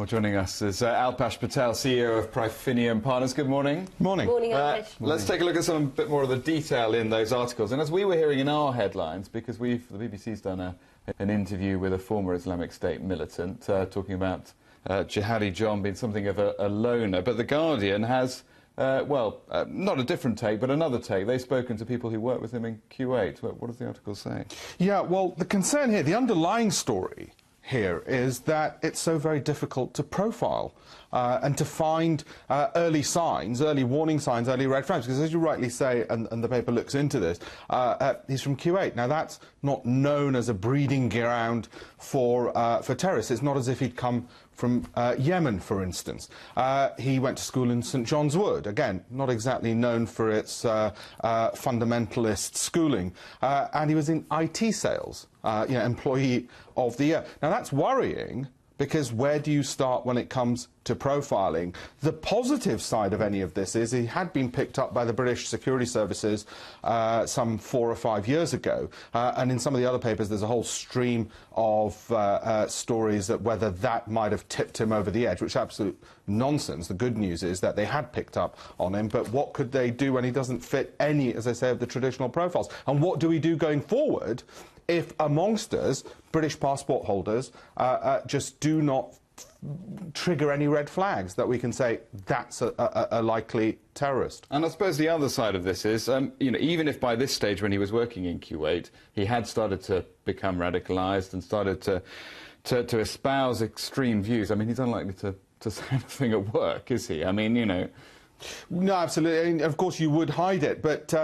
Well, joining us is Alpesh Patel, CEO of Prifinium Partners. Good morning. Morning. Morning, Alpesh. Let's take a look at some bit more of the detail in those articles. And as we were hearing in our headlines, because the BBC's done an interview with a former Islamic State militant talking about Jihadi John being something of a loner. But The Guardian has, not a different take, but another take. They've spoken to people who worked with him in Kuwait. What does the article say? Yeah, well, the concern here, the underlying story here is that it's so very difficult to profile and to find early signs, early warning signs, early red flags, because as you rightly say, and the paper looks into this, he's from Kuwait. Now, that's not known as a breeding ground for terrorists. It's not as if he'd come from Yemen, for instance. He went to school in St John's Wood, again, not exactly known for its fundamentalist schooling, and he was in IT sales, employee of the year. Now, that's worrying, because where do you start when it comes to profiling? The positive side of any of this is he had been picked up by the British security services some 4 or 5 years ago, and in some of the other papers there's a whole stream of stories that whether that might have tipped him over the edge, which is absolute nonsense. The good news is that they had picked up on him, but what could they do when he doesn't fit any, as I say, of the traditional profiles? And what do we do going forward if amongst us, British passport holders, just do not trigger any red flags that we can say that's a likely terrorist? And I suppose the other side of this is, even if by this stage when he was working in Kuwait, he had started to become radicalised and started to espouse extreme views, I mean, he's unlikely to say anything at work, is he? I mean, No, absolutely. I mean, of course, you would hide it, but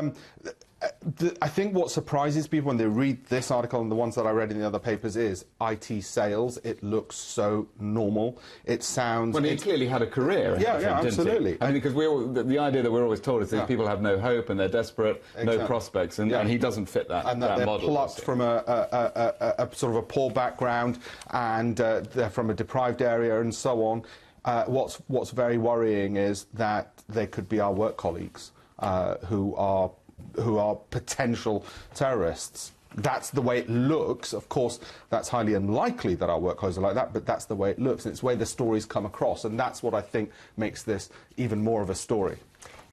I think what surprises people when they read this article and the ones that I read in the other papers is IT sales. It looks so normal. It sounds... Well, he clearly had a career. Yeah, absolutely. I mean, because the idea that we're always told is that people have no hope and they're desperate, no prospects, and he doesn't fit that and that model. They're plucked from a sort of a poor background, and they're from a deprived area and so on. What's very worrying is that they could be our work colleagues who are potential terrorists. That's the way it looks. Of course, that's highly unlikely that our work colleagues are like that, but that's the way it looks, and it's the way the stories come across, and that's what I think makes this even more of a story.